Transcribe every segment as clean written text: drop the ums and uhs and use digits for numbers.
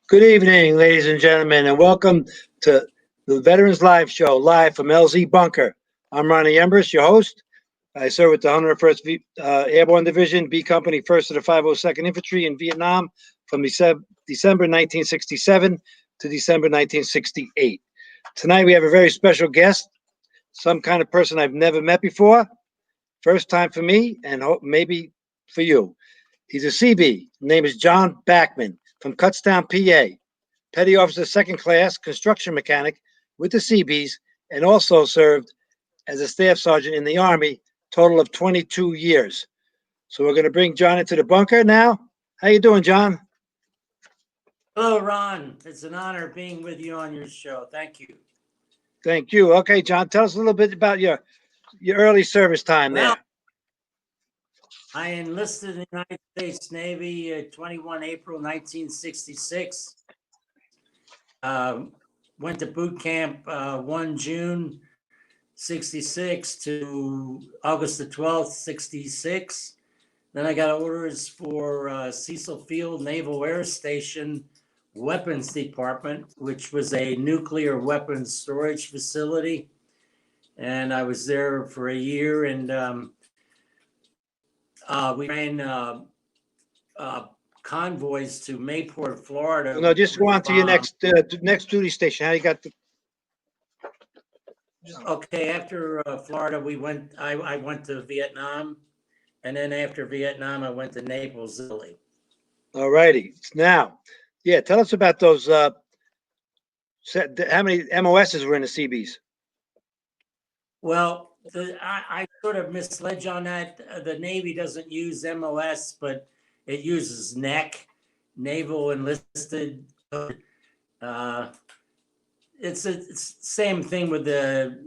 Good evening, ladies and gentlemen, and welcome to the Veterans Live Show, live from LZ Bunker. I'm Ronnie Embers, your host. I serve with the 101st Airborne Division, B Company, 1st of the 502nd Infantry in Vietnam from December 1967 to December 1968. Tonight we have a very special guest, some kind of person I've never met before. First time for me and maybe for you. He's a CB. His name is John Bachman from Kutztown, PA. Petty Officer, second class, construction mechanic with the Seabees, and also served as a staff sergeant in the Army, total of 22 years. So we're going to bring John into the bunker now. How you doing, John? Hello, Ron. It's an honor being with you on your show. Thank you. Thank you. Okay, John, tell us a little bit about your early service time there. I enlisted in the United States Navy 21 April 1966. Went to boot camp 1 June 66 to August the 12th, 66. Then I got orders for Cecil Field Naval Air Station Weapons Department, which was a nuclear weapons storage facility. And I was there for a year, and we ran convoys to Mayport, Florida. No, just go on to your next duty station. How you got the? Okay, after Florida, I went to Vietnam, and then after Vietnam, I went to Naples, Italy. All righty. Now, yeah, tell us about those. How many MOSs were in the CBs? Well, I sort of misled you on that. The Navy doesn't use MOS, but it uses NEC, Naval Enlisted. It's the same thing with the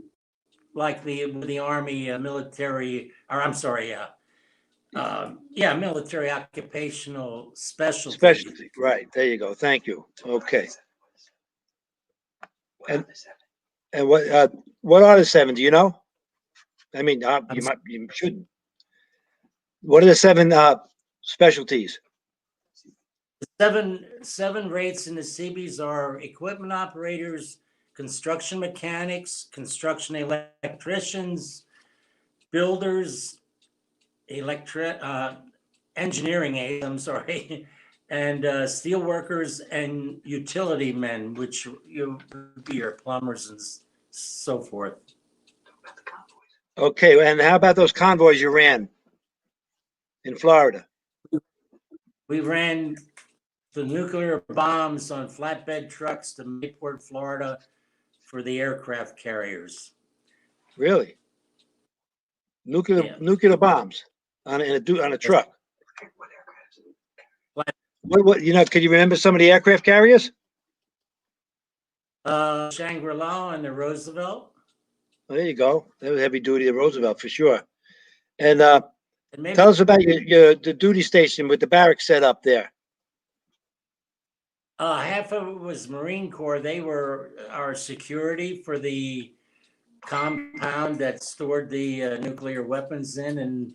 Army military, or I'm sorry, military occupational specialty. Specialty, right? There you go. Thank you. Okay. And what are the 7? Do you know? I mean, you should. What are the 7 specialties? Seven rates in the Seabees are equipment operators, construction mechanics, construction electricians, builders, engineering aides, and steel workers and utility men, which would be your plumbers and so forth. Okay, and how about those convoys you ran in Florida? We ran the nuclear bombs on flatbed trucks to Mayport, Florida for the aircraft carriers. Really? Yeah. Nuclear bombs on a truck. What can you remember some of the aircraft carriers? Shangri-La and the Roosevelt. Well, there you go. That was heavy duty, the Roosevelt for sure. And And maybe tell us about the duty station with the barracks set up there. half of it was Marine Corps. They were our security for the compound that stored the nuclear weapons in, and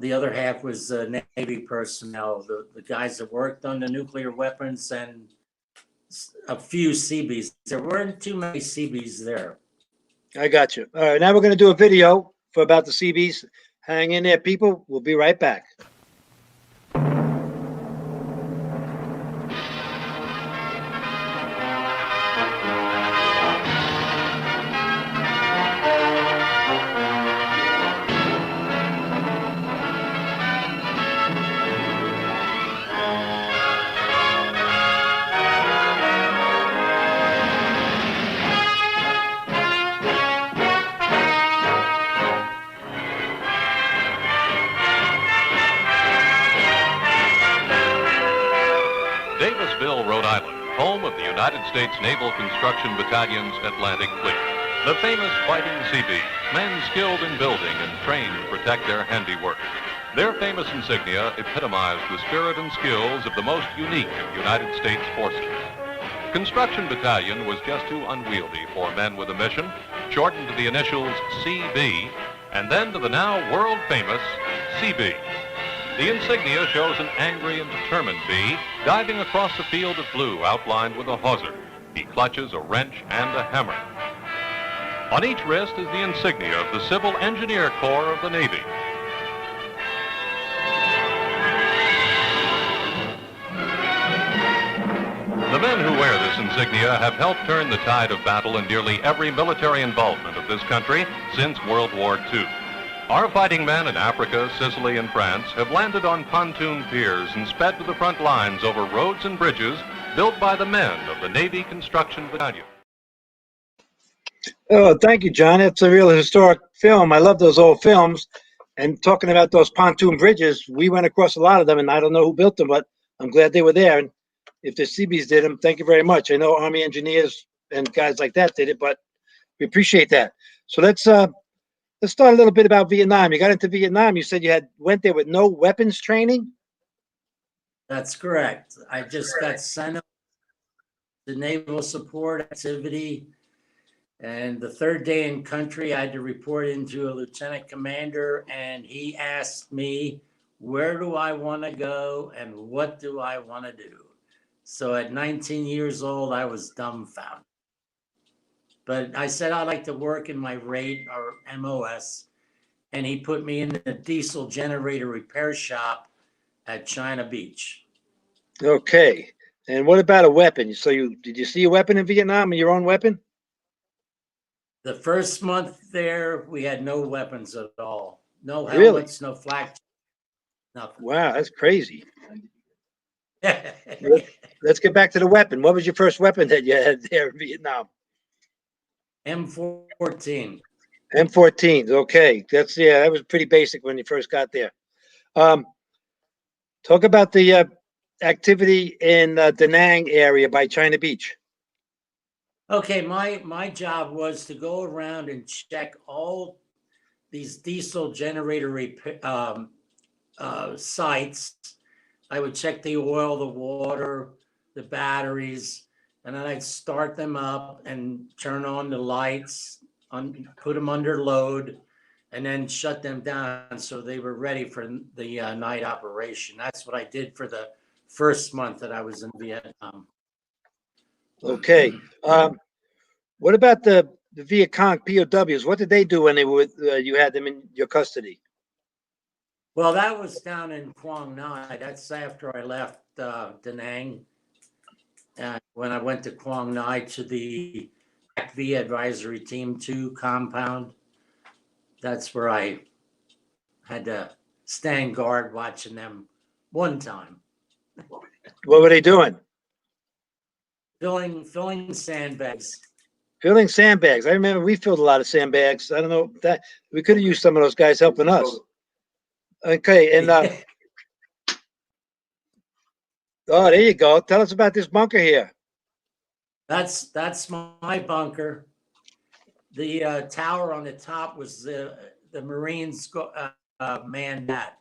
the other half was Navy personnel, the guys that worked on the nuclear weapons, and a few Seabees. There weren't too many Seabees there. I got you. All right, now we're going to do a video for about the CBs. Hang in there, people. We'll be right back. Davisville, Rhode Island, home of the United States Naval Construction Battalion's Atlantic Fleet. The famous fighting Seabees, men skilled in building and trained to protect their handiwork. Their famous insignia epitomize the spirit and skills of the most unique of United States forces. Construction Battalion was just too unwieldy for men with a mission, shortened to the initials CB, and then to the now world-famous CB. The insignia shows an angry and determined bee diving across a field of blue outlined with a hawser. He clutches a wrench and a hammer. On each wrist is the insignia of the Civil Engineer Corps of the Navy. The men who wear this insignia have helped turn the tide of battle in nearly every military involvement of this country since World War II. Our fighting men in Africa, Sicily, and France have landed on pontoon piers and sped to the front lines over roads and bridges built by the men of the Navy Construction Battalion. Oh, thank you, John. It's a real historic film. I love those old films. And talking about those pontoon bridges, we went across a lot of them, and I don't know who built them, but I'm glad they were there. And if the Seabees did them, thank you very much. I know Army engineers and guys like that did it, but we appreciate that. So let's start a little bit about Vietnam. You got into Vietnam. You said you went there with no weapons training. That's correct. I just got sent up to naval support activity, and the third day in country, I had to report into a lieutenant commander, and he asked me, where do I want to go and what do I want to do? So at 19 years old, I was dumbfounded. But I said I'd like to work in my rate or MOS, and he put me in the diesel generator repair shop at China Beach. Okay. And what about a weapon? So did you see a weapon in Vietnam, your own weapon? The first month there, we had no weapons at all. No Really? helmets, no flak, nothing. Wow, that's crazy. Let's get back to the weapon. What was your first weapon that you had there in Vietnam? M14. M14s. Okay, that was pretty basic when you first got there. Talk about the activity in Danang area by China Beach. Okay, my job was to go around and check all these diesel generator sites. I would check the oil, the water, the batteries, and then I'd start them up and turn on the lights, put them under load, and then shut them down so they were ready for the night operation. That's what I did for the first month that I was in Vietnam. Okay. What about the Viet Cong POWs? What did they do when you had them in your custody? Well, that was down in Quang Ngai. That's after I left Danang. When I went to Quang Ngai to the V Advisory Team 2 compound, that's where I had to stand guard watching them one time. What were they doing? filling sandbags. Filling sandbags. I remember we filled a lot of sandbags. I don't know that we could have used some of those guys helping us. Okay, and oh, there you go. Tell us about this bunker here. That's my bunker. The tower on the top was the Marines manned that.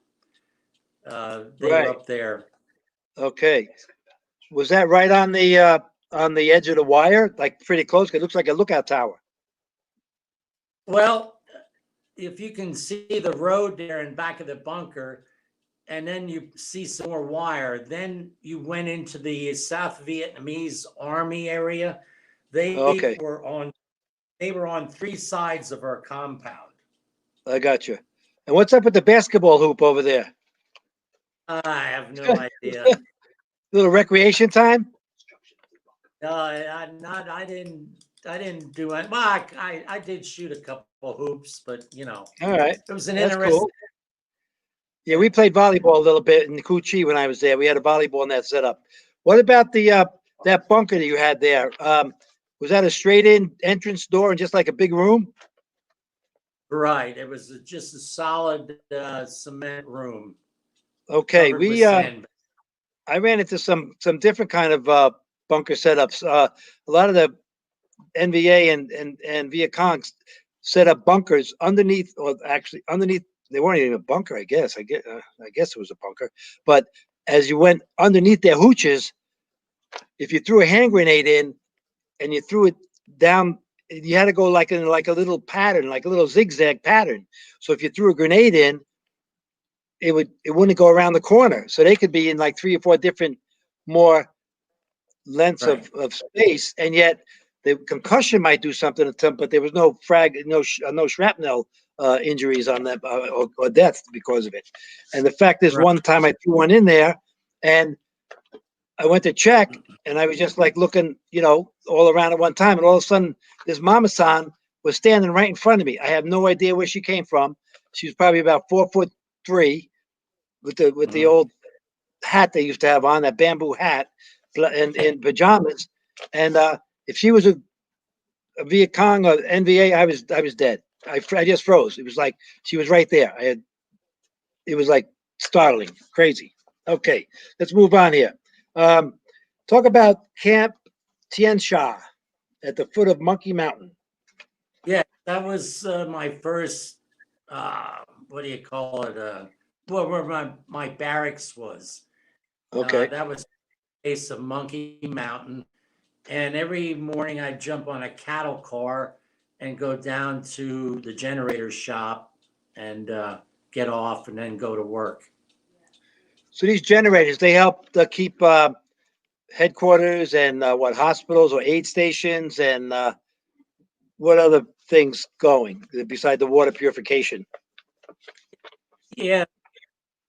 They Right. were up there. Okay. Was that right on the edge of the wire, like pretty close? It looks like a lookout tower. Well, if you can see the road there in back of the bunker, and then you see some more wire, then you went into the South Vietnamese Army area. They Okay, were on 3 sides of our compound. I got you. And what's up with the basketball hoop over there? I have no idea. Little recreation time? No, I didn't do it. Well, I did shoot a couple hoops, but All right, it was an that's interesting. cool. Yeah, we played volleyball a little bit in Cu Chi when I was there. We had a volleyball net set up. What about the that bunker that you had there? Was that a straight in entrance door and just like a big room? Right. It was just a solid cement room Okay, covered with we sand. I ran into some different kind of bunker setups. A lot of the NVA and Viet Cong set up bunkers underneath, or actually underneath. They weren't even a bunker, I guess. I guess it was a bunker. But as you went underneath their hooches, if you threw a hand grenade in and you threw it down, you had to go like in like a little pattern, like a little zigzag pattern. So if you threw a grenade in, it wouldn't go around the corner. So they could be in like 3 or 4 different more lengths Right. of space, and yet the concussion might do something to them, but there was no no shrapnel injuries on them or death because of it. And the fact is, Right. one time I threw one in there, and I went to check, and I was just like looking, all around at one time, and all of a sudden, this mama-san was standing right in front of me. I have no idea where she came from. She was probably about 4'3" with the old hat they used to have on, that bamboo hat, and in pajamas. And if she was a Viet Cong or NVA, I was dead. I just froze. It was like she was right there. It was like startling, crazy. Okay, let's move on here. Talk about Camp Tien Sha at the foot of Monkey Mountain. Yeah, that was my first. What do you call it? Where my barracks was. Okay. That was the base of Monkey Mountain, and every morning I'd jump on a cattle car and go down to the generator shop and get off, and then go to work. So these generators, they help keep headquarters and what hospitals or aid stations and what other things going beside the water purification? Yeah,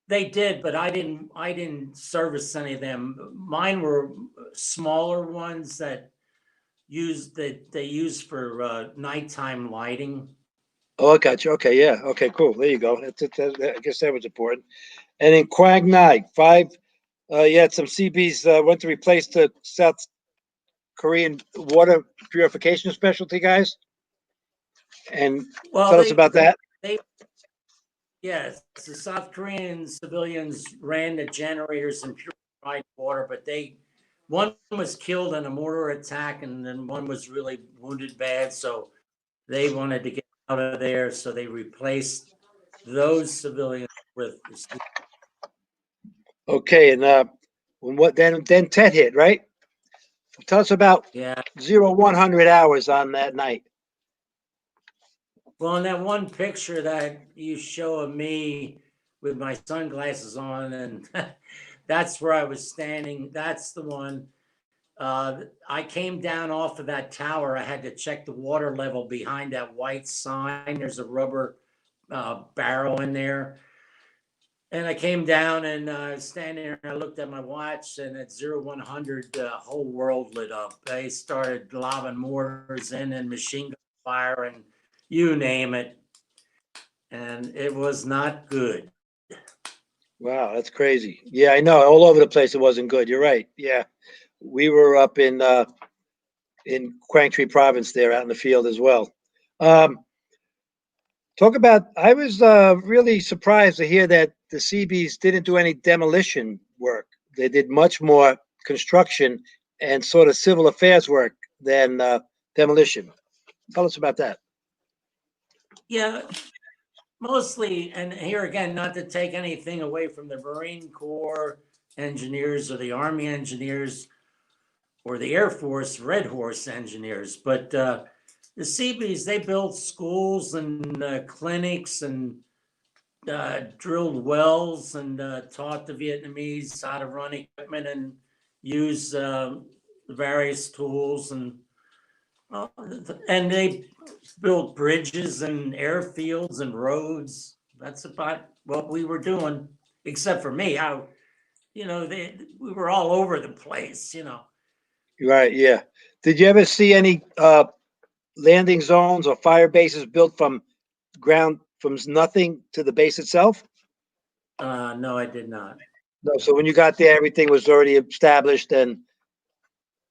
they did, but I didn't service any of them. Mine were smaller ones that they use for nighttime lighting. Oh, I got you. Okay, yeah. Okay, cool. There you go. I guess that was important. And in Quang Nai, 5, you had some CBs went to replace the South Korean water purification specialty guys. And Well, tell us about that. Yes, the South Korean civilians ran the generators and purified water, but one was killed in a mortar attack, and then one was really wounded bad. So they wanted to get out of there, so they replaced those civilians with. Okay, and what then Tet hit, right? Tell us about Yeah. 0100 hours on that night. Well, in that one picture that you show of me with my sunglasses on, and that's where I was standing. That's the one. I came down off of that tower. I had to check the water level behind that white sign. There's a rubber barrel in there. And I came down and standing there, and I looked at my watch, and at 0100, the whole world lit up. They started lobbing mortars in and machine gun fire and you name it. And it was not good. Wow, that's crazy. Yeah, I know. All over the place, it wasn't good. You're right. Yeah, we were up in Quang Tri Province there, out in the field as well. Um, Talk about. I was really surprised to hear that the Seabees didn't do any demolition work. They did much more construction and sort of civil affairs work than demolition. Tell us about that. Yeah, mostly, and here again, not to take anything away from the Marine Corps engineers or the Army engineers or the Air Force Red Horse engineers, but the Seabees, they built schools and clinics and drilled wells and taught the Vietnamese how to run equipment and use various tools and they built bridges and airfields and roads. That's about what we were doing, except for me. We were all over the place. Right. Yeah. Did you ever see any landing zones or fire bases built from ground from nothing to the base itself? No, I did not. No. So when you got there, everything was already established and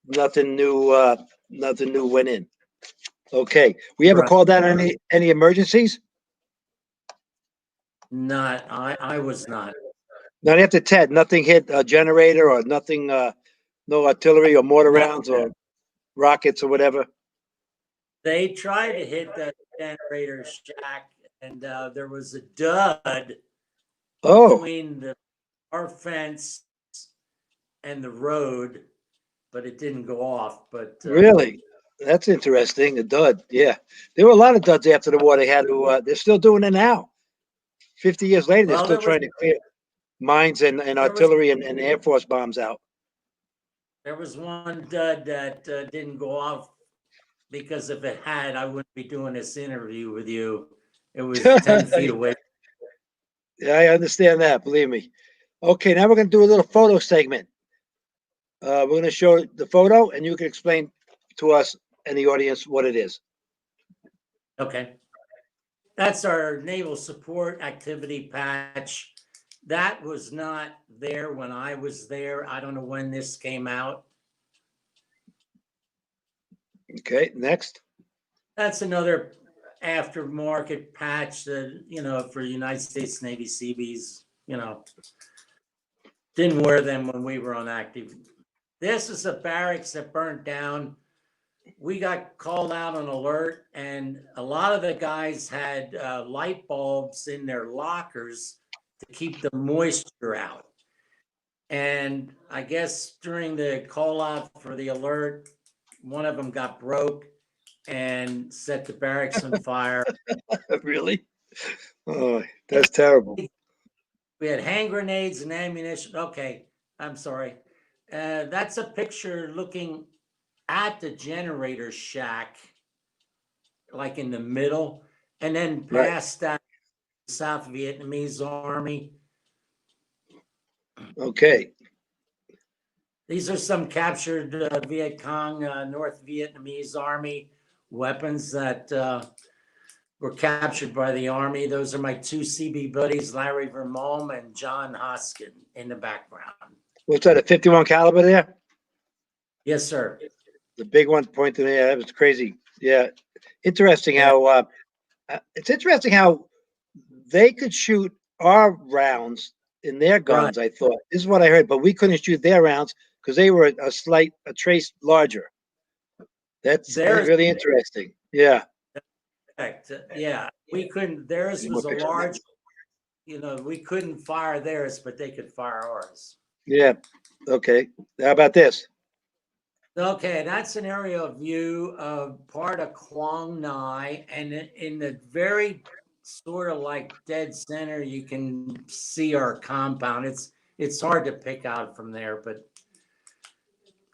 nothing new. Nothing new went in. Okay. We ever Right. called out any emergencies? Not, I was not. Not after Ted. Nothing hit a generator or nothing. No artillery or mortar No, rounds or rockets or whatever. they tried to hit the generator shack, and there was a dud Oh, between our fence and the road, but it didn't go off. But really? That's interesting. A dud. Yeah. There were a lot of duds after the war. They had to. They're still doing it now. 50 years later, they're well, still trying to clear mines and there was artillery and Air Force bombs out. there was one dud that didn't go off because if it had, I wouldn't be doing this interview with you. It was 10 feet away. Yeah, I understand that. Believe me. Okay, now we're going to do a little photo segment. We're going to show the photo, and you can explain to us and the audience what it is. Okay. That's our naval support activity patch. That was not there when I was there. I don't know when this came out. Okay, next. That's another aftermarket patch that, for United States Navy Seabees, didn't wear them when we were on active. This is a barracks that burnt down. We got called out on alert, and a lot of the guys had light bulbs in their lockers to keep the moisture out. And I guess during the call out for the alert, one of them got broke and set the barracks on fire. Really? Oh, that's terrible. We had hand grenades and ammunition. Okay, I'm sorry. That's a picture looking at the generator shack, like in the middle, and then Right. past that, South Vietnamese Army. Okay. These are some captured Viet Cong, North Vietnamese Army weapons that were captured by the Army. Those are my two CB buddies, Larry Vermolm and John Hoskin, in the background. What's that, a 51 caliber there? Yes, sir. The big one pointed there. That was crazy. Yeah. Interesting how it's interesting how they could shoot our rounds in their guns. Right. I thought this is what I heard, but we couldn't shoot their rounds because they were a trace larger. That's really interesting. Yeah. Correct. Yeah, we couldn't. Theirs was a large. We couldn't fire theirs, but they could fire ours. Yeah. Okay. How about this? Okay, that's an aerial view of part of Quang Nai, and in the very sort of like dead center, you can see our compound. It's hard to pick out from there, but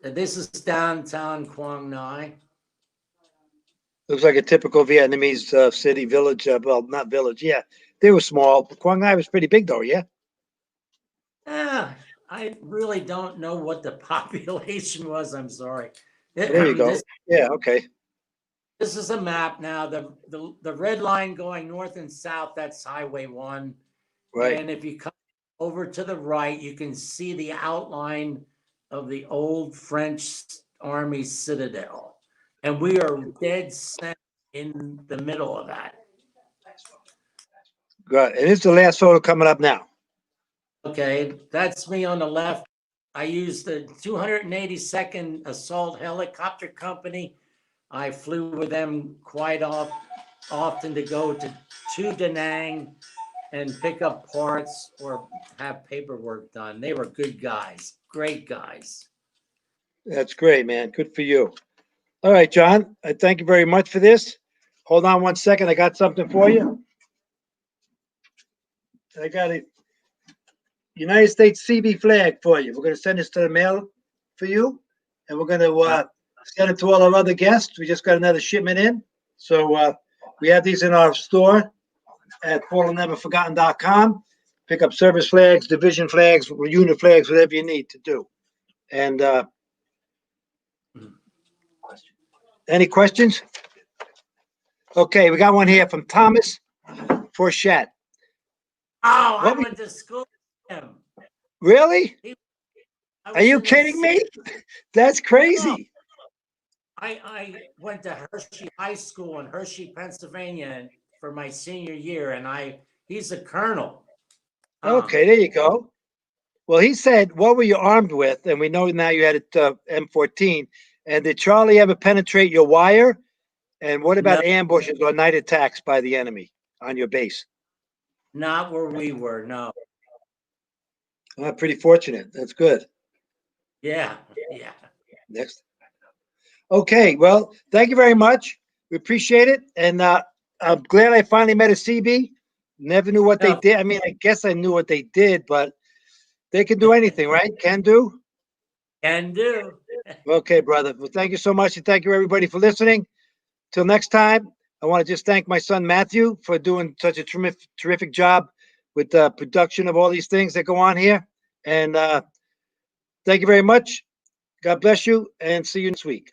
this is downtown Quang Nai. Looks like a typical Vietnamese city, village. Well, not village. Yeah, they were small. Quang Ngai was pretty big, though. Yeah. I really don't know what the population was. I'm sorry. There you go. Yeah. Okay. This is a map now. The red line going north and south, that's Highway 1. Right. And if you come over to the right, you can see the outline of the old French Army citadel. And we are dead center in the middle of that. Good. And it's the last photo coming up now. Okay, that's me on the left. I used the 282nd Assault Helicopter Company. I flew with them quite often to go to Danang and pick up parts or have paperwork done. They were good guys, great guys. That's great, man. Good for you. All right, John, I thank you very much for this. Hold on one second. I got something for you. I got a United States CB flag for you. We're going to send this to the mail for you, and we're going to send it to all our other guests. We just got another shipment in. So we have these in our store at fallenneverforgotten.com. Pick up service flags, division flags, unit flags, whatever you need to do. And any questions? Okay, we got one here from Thomas Forchat. Oh, I What went to school with him. Really? I Are was you in the kidding me? sixth- That's crazy. I went to Hershey High School in Hershey, Pennsylvania for my senior year, and he's a colonel. Okay, there you go. Well, he said, what were you armed with? And we know now you had it M14. And did Charlie ever penetrate your wire? And what about No. ambushes or night attacks by the enemy on your base? Not where we were, no. Pretty fortunate. That's good. Yeah. Next. Okay, well, thank you very much. We appreciate it. And I'm glad I finally met a CB. Never knew what they No. did. I mean, I guess I knew what they did, but they can do anything, right? Can do? Can do. Okay, brother. Well, thank you so much. And thank you, everybody, for listening. Till next time, I want to just thank my son, Matthew, for doing such a terrific job with the production of all these things that go on here. And thank you very much. God bless you, and see you next week.